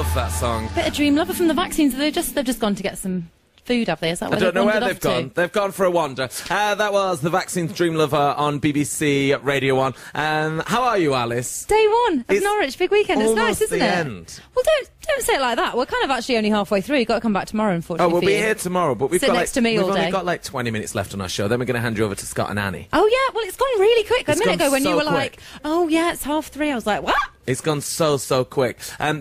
love that song. Bit of Dream Lover from the Vaccines. They've just gone to get some food, have they? Is that where I don't know where wandered they've off to? gone. They've gone for a wander. That was the Vaccines Dream Lover on BBC Radio 1. How are you, Alice? Day one of It's Norwich, big weekend. It's nice, almost isn't the it? end. Well, don't say it like that. We're kind of actually only halfway through. You've got to come back tomorrow, Oh, unfortunately. we'll for be you. here tomorrow, but we've Sit got next to me we've all only day. got like 20 minutes left on our show. Then we're going to hand you over to Scott and Annie. Oh yeah, well it's gone really quick. A It's minute gone ago when you so were quick. like, oh yeah, it's 3:30. I was like, what? It's gone so quick.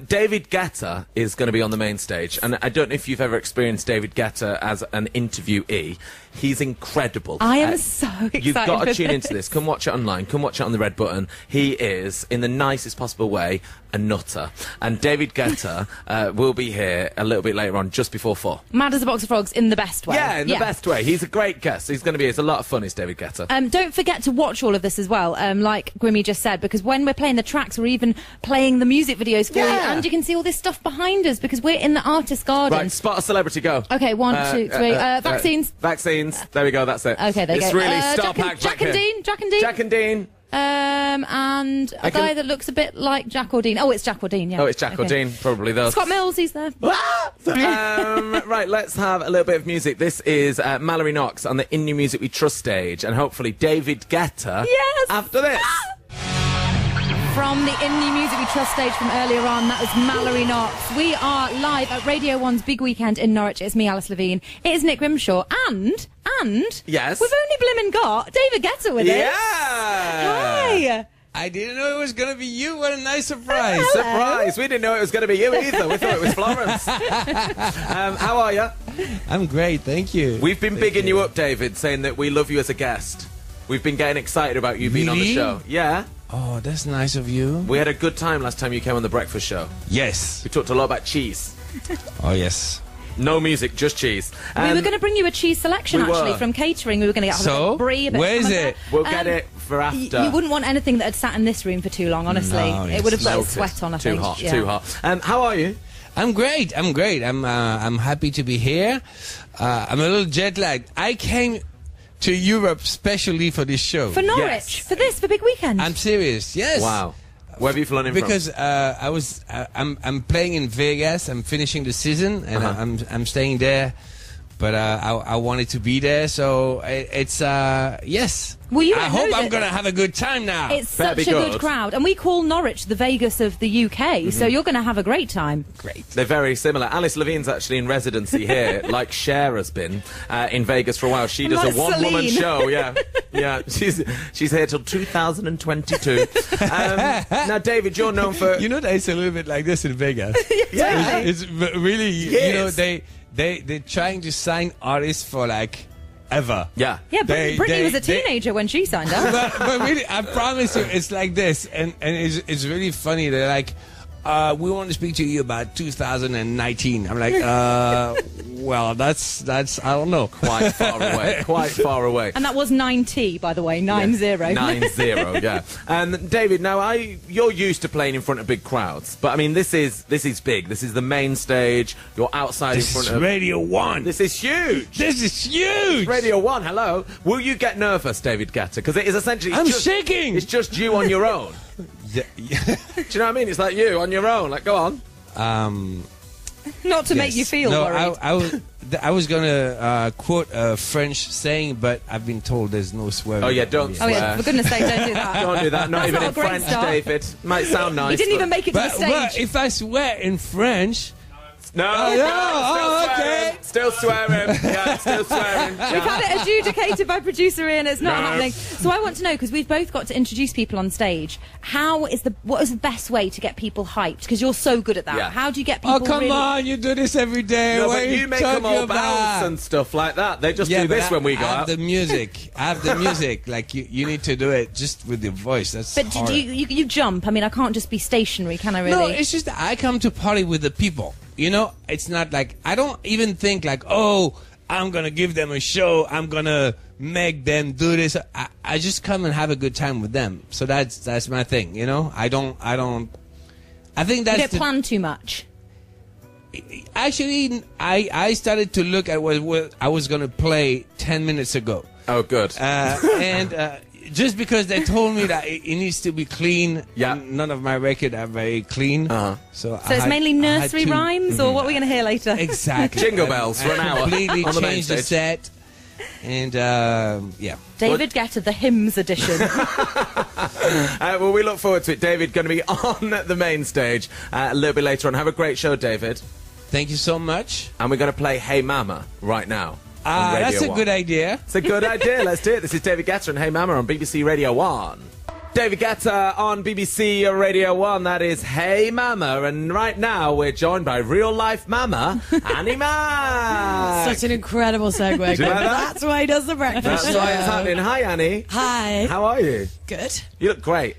David Guetta is going to be on the main stage, and I don't know if you've ever experienced David Guetta as an interviewee. He's incredible. I am so excited. You've got to for tune into this. Come watch it online. Come watch it on the red button. He is, in the nicest possible way, a nutter. And David Guetta will be here a little bit later on, just before 4. Mad as a box of frogs in the best way. Yeah, in the best way. He's a great guest. He's going to be. It's a lot of fun. Is David Guetta? Don't forget to watch all of this as well, like Grimmy just said, because when we're playing the tracks, we're even playing the music videos for you, Yeah. and you can see all this stuff behind us because we're in the artist garden. Right, spot a celebrity. Go. Okay, 1, 2, 3. Vaccines. Vaccines. There we go. That's it. Okay, there you it's go. really star Jack and- packed Jack back and here. Dean. Jack and Dean. Jack and Dean. And a guy that looks a bit like Jack or Dean. Oh, it's Jack or Dean, yeah. Oh, it's Jack or Okay. Dean. Probably those. Scott Mills, he's there. Right, let's have a little bit of music. This is Mallory Knox on the In New Music We Trust stage, and hopefully David Guetta Yes! after this. From the In New Music We Trust stage from earlier on, that was Mallory Knox. We are live at Radio 1's Big Weekend in Norwich. It's me, Alice Levine. It is Nick Grimshaw. And Yes. we've only blimmin' got David Guetta with us. Yeah! Hi! I didn't know it was going to be you. What a nice surprise. Surprise! We didn't know it was going to be you either. We thought it was Florence. How are you? I'm great, thank you. We've been bigging you up, David, saying that we love you as a guest. We've been getting excited about you being on the Really? show. Yeah. Oh, that's nice of you. We had a good time last time you came on the breakfast show. Yes. We talked a lot about cheese. Oh, yes. No music, just cheese. We were going to bring you a cheese selection, we were. actually, from catering. We were going to get So, a bit of brie, a bit where of is camembert. it? We'll get it for after. You wouldn't want anything that had sat in this room for too long, honestly. No, it would have got Melted. sweat on, I Too think. hot, Yeah. too hot. How are you? I'm great. I'm happy to be here. I'm a little jet lagged. I came to Europe specially for this show. For Norwich, Yes. for Big Weekend. I'm serious. Yes. Wow. Where have you flown in Because I'm playing in Vegas. I'm finishing the season, and I'm staying there. But I wanted to be there, so it's yes. Well, you I don't know hope I'm that- gonna have a good time now. It's Better such be a good good. crowd, and we call Norwich the Vegas of the UK, so you're going to have a great time. Great. They're very similar. Alice Levine's actually in residency here, like Cher has been in Vegas for a while. She does Like a one-woman Celine. show. Yeah, yeah. She's here till 2022. Now, David, you're known for You know that it's a little bit like this in Vegas. yeah. It's really, you know, they're trying to sign artists for like ever. Yeah. Yeah, They- Brittany was a they- teenager when she signed up. but really, I promise you, it's like this, and it's really funny. They're like, we want to speak to you about 2019. I'm like, well, that's I don't know. Quite far away. Quite far away. And that was 9T, by the way, 9-0. 9-0, yeah. David, now you're used to playing in front of big crowds, but I mean this is big. This is the main stage. You're outside This in is front of Radio 1. This is huge. This is huge. Radio 1, hello. Will you get nervous, David Guetta? Because it is essentially... I'm shaking. It's just you on your own. Yeah, Do you know what I mean? It's like you on your own. Like, go on. Not to make you feel no, worried. I was gonna quote a French saying, but I've been told there's no swearing. Oh, yeah, don't Oh, yeah, swear. for goodness sake, don't do that. Don't do that. Not That's even not in a great French, start. David. Might sound nice. He didn't even but- make it to the But stage. if I swear in French, No, Oh, no, oh, still swearing. okay. Still swearing. Yeah, still swearing. We've had it adjudicated by producer Ian. It's not No. happening. So I want to know, because we've both got to introduce people on stage. What is the best way to get people hyped? Because you're so good at that. Yeah. How do you get people? oh come really... on, you do this every day. No, what but are you make them talking all bounce about? and stuff like that. They just Yeah, do but this when we go I have out. the music. I have the music. Like you need to do it just with your voice. That's But hard. do you jump? I mean, I can't just be stationary, can I? Really? No, it's just that I come to party with the people. You know, it's not like I don't even think like, oh, I'm gonna give them a show. I'm gonna make them do this. I just come and have a good time with them. So that's my thing. You know, I don't. I think You that's don't plan too much. actually. I started to look at what I was gonna play 10 minutes ago. Oh, good. And just because they told me that it needs to be clean. Yeah. And none of my records are very clean. So it's mainly nursery rhymes, or what we're going to hear later? Exactly. Jingle bells for an hour. Completely on the main changed the stage. set. And, yeah. David Guetta, the hymns edition. Well, we look forward to it. David going to be on the main stage a little bit later on. Have a great show, David. Thank you so much. And we're going to play Hey Mama right now. That's a good idea. It's a good idea. Let's do it. This is David Guetta and Hey Mama on BBC Radio 1. David Guetta on BBC Radio 1. That is Hey Mama. And right now we're joined by real-life mama, Annie Mac. Such an incredible segue. Do you like that? That's why he does the breakfast That's show. why it's happening. Hi, Annie. Hi. How are you? Good. You look great.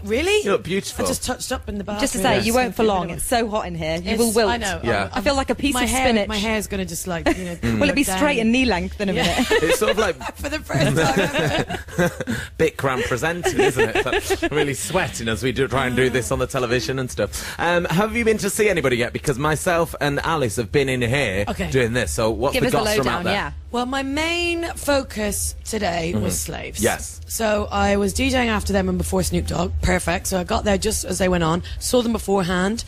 Really? You look beautiful. I just touched up in the bathroom. Just to say, you won't for long. It's so hot in here. You will wilt. I know. Yeah. I feel like a piece of spinach. My hair's going to just like, Will it be straight and knee length in a minute? It's sort of like for the first time ever. bit cram presenting, isn't it? But really sweating as we try and do this on the television and stuff. Have you been to see anybody yet? Because myself and Alice have been in here doing this. So what's Give the us the goss from out lowdown, there? yeah. Well, my main focus today was Slaves. Yes. So I was DJing after them and before Snoop Dogg. Perfect. So I got there just as they went on. Saw them beforehand.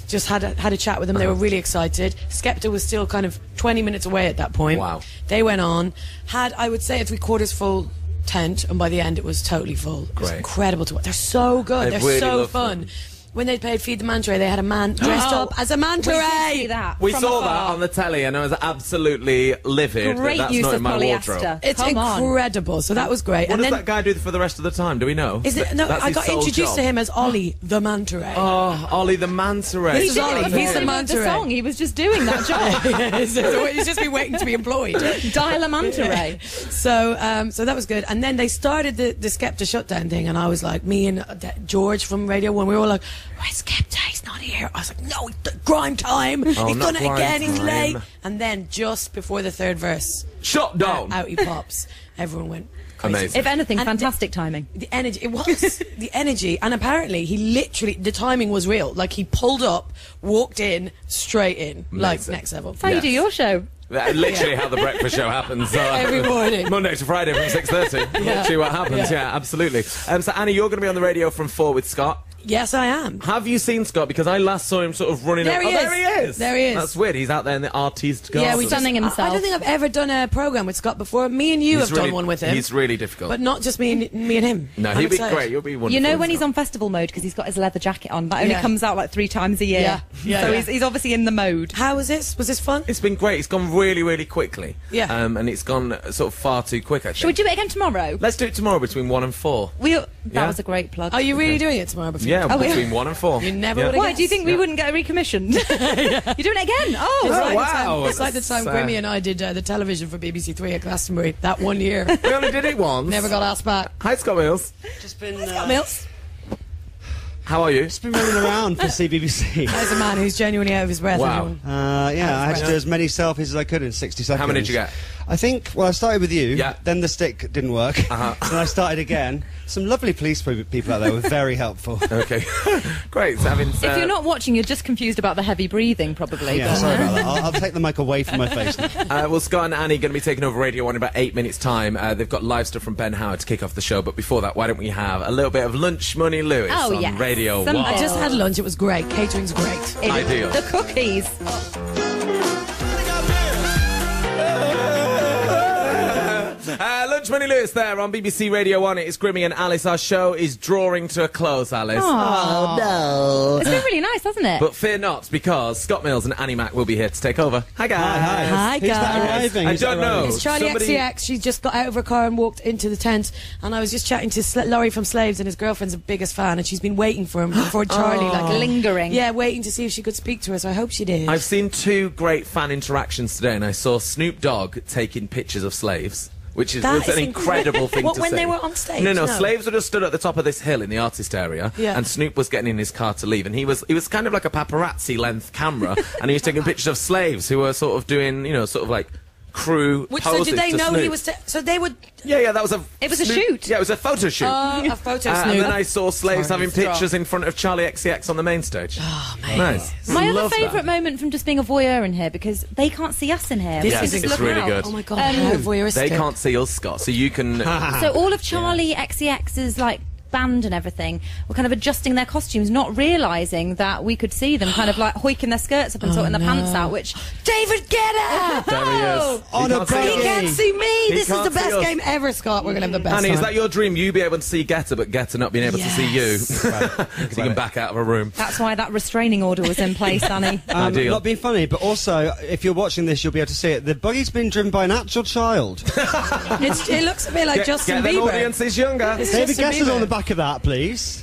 Just had a chat with them. They were really excited. Skepta was still kind of 20 minutes away at that point. Wow. They went on. Had, I would say, a 3/4 full tent, and by the end it was totally full. It was Great. incredible to watch. They're so good. I They're really so love fun. them. When they played Feed the Manta Ray, they had a man dressed up as a manta We ray. did see that. We from saw afar. that on the telly, and I was absolutely livid Great that that's use not of in my polyester. wardrobe. It's Come on. incredible. So that was great. What and does then that guy do for the rest of the time? Do we know? is it, no, That's I his got sole introduced job. to him as Ollie the Manta Ray. Oh, Ollie the Manta Ray. This He is did it Ollie. before He's the he wrote manta the ray. song. He was just doing that job. So he's just been waiting to be employed. Dial a manta ray. So that was good. And then they started the Skepta shutdown thing, and I was like, me and George from Radio 1, we were all like, where's Skepta? He's not here. I was like, no, grime time. He's not done it grime again. He's time. late. And then just before the third verse, Shut down. out he pops. Everyone went crazy. Amazing. If anything, And fantastic timing. The energy, it was the energy, and apparently he literally, the timing was real. Like he pulled up, walked in, straight in, like Amazing. next level. That's how you do your show. Literally how the breakfast show happens. So, Every morning. Monday to Friday from 6:30. Literally what happens. Yeah, absolutely. So Annie, you're going to be on the radio from 4 with Scott. Yes, I am. Have you seen Scott? Because I last saw him sort of running There up. he is. There he is. There he is. That's weird. He's out there in the artiste garden. Yeah, we Stunning just, himself. I don't think I've ever done a program with Scott before. Me and you have done one with him, He's really difficult. but not just me and him. no, I'm he'd be excited. great. You'll be wonderful. You know when he's Scott. on festival mode because he's got his leather jacket on. That only Yeah. comes out like 3 times a year. Yeah. Yeah, So yeah. he's obviously in the mode. How was this? Was this fun? It's been great. It's gone really, really quickly. Yeah. And it's gone sort of far too quick, I think. Should we do it again tomorrow? Let's do it tomorrow between 1 and 4. That Yeah. was a great plug. Are you really doing it tomorrow? Before Yeah, Oh, yeah. between 1 and 4. You never Yeah. would've Why? Do you think we wouldn't get recommissioned? You're doing it again? Oh, It's Oh, like wow. It's like the time That's, Grimmy and I did the television for BBC Three at Glastonbury that one year. We only did it once. Never got asked back. Hi, Scott Mills. Just been Mills. How are you? just been running around for CBBC. There's a man who's genuinely out of his breath. Wow. everyone. Yeah, I had to do as many selfies as I could in 60 seconds. How many did you get? I think, well, I started with you, Yeah. then the stick didn't work, Uh-huh. then I started again. Some lovely police people out there were very helpful. Okay. Great. So having, if you're not watching, you're just confused about the heavy breathing, probably. Yeah, but- sorry about that. I'll take the mic away from my face now. well, Scott and Annie are going to be taking over Radio 1 in about 8 minutes' time. They've got live stuff from Ben Howard to kick off the show. But before that, why don't we have a little bit of Lunch Money Lewis Oh, on yes. Radio Some 1? I just had lunch. It was great. Catering's great. It is Ideal. The cookies. Lunch Money Lewis there on BBC Radio 1. It is Grimmy and Alice. Our show is drawing to a close, Alice. Oh, no. It's been really nice, hasn't it? But fear not, because Scott Mills and Annie Mac will be here to take over. Hi, guys. Hi, Who's that guys. arriving? I Who's that don't know. arriving? It's Charlie Somebody- XCX. She just got out of her car and walked into the tent. And I was just chatting to Laurie from Slaves, and his girlfriend's the biggest fan, and she's been waiting for him, for Charlie, like Lingering. Yeah, waiting to see if she could speak to her. So I hope she did. I've seen 2 great fan interactions today, and I saw Snoop Dogg taking pictures of slaves. Which was That an is incredible thing What, to when see. they were on stage? No, slaves were just stood at the top of this hill in the artist area, Yeah. and Snoop was getting in his car to leave, and he was kind of like a paparazzi length camera, and he was taking pictures of slaves who were sort of doing, sort of like crew Which, poses so did they to know Snoop. he was... so they would... Yeah, that was a... It was a Snoop- shoot. Yeah, it was a photo shoot. a photo And Snoop. then I saw slaves Sorry, having it's wrong. pictures in front of Charlie XCX on the main stage. Oh, mate. Nice. My other Love that. favourite moment from just being a voyeur in here, because they can't see us in here. This We can is just it's look really out. good. Oh, my God. How voyeuristic. They can't see us, Scott, so you can... So all of Charlie XCX's like band and everything were kind of adjusting their costumes, not realising that we could see them kind of like hoiking their skirts up and sorting their pants out, which David Guetta! There he is. On He a can't see buggy. us. He can't see me! He This is can't the see best us. game ever, Scott. We're going to have the best Annie, time. is that your dream? You be able to see Guetta, but Guetta not being able to see you. So you can back out of a room. that's why that restraining order was in place, Annie. Ideal. Not being funny, but also, if you're watching this, you'll be able to see it. The buggy's been driven by an actual child. It looks a bit like Justin Get them Bieber. audiences younger. It's David Justin Guetta's Bieber. on the back of that, please.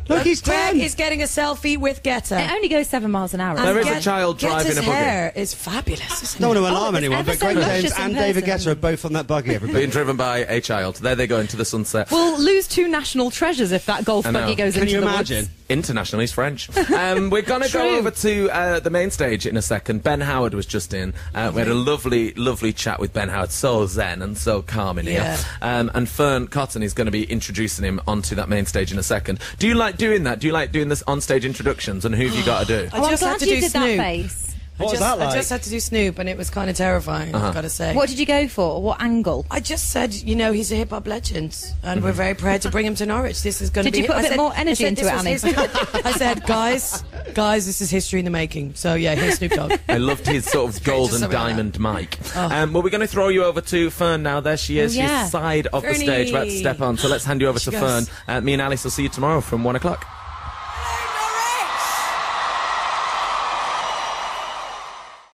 Look, he's Greg 10. is getting a selfie with Guetta. It only goes 7 miles an hour. There is a Get- child driving Guetta's a buggy. hair is fabulous, isn't Don't it? want to alarm it's anyone, ever but so Greg James luscious in and David person. Guetta are both on that buggy, everybody. Being driven by a child. There they go into the sunset. We'll lose 2 national treasures if that golf I know. buggy goes Can into you the imagine? woods. International, he's French. We're going to go over to the main stage in a second. Ben Howard was just in. We had a lovely, lovely chat with Ben Howard. So zen and so calm in here. And Fern Cotton is going to be introducing him onto that main stage in a second. Do you like doing that? Do you like doing this on-stage introductions? And who have you got to do? I Oh, I'm just glad had to you do did Snoop. that face. What was that like? I just had to do Snoop, and it was kind of terrifying, I've got to say. What did you go for? What angle? I just said, you know, he's a hip hop legend, and we're very proud to bring him to Norwich. This is going to Did be. you put a I bit said- more I energy said into this it, was Annie? history- I said, guys, this is history in the making. So yeah, here's Snoop Dogg. I loved his sort of great, just golden something like diamond mic. Oh. Well, we're going to throw you over to Fern now. There she is. Oh, yeah. She's side of the Fernie. stage, about to step on. So let's hand you over to She Fern. goes. Me and Alice will see you tomorrow from 1 o'clock.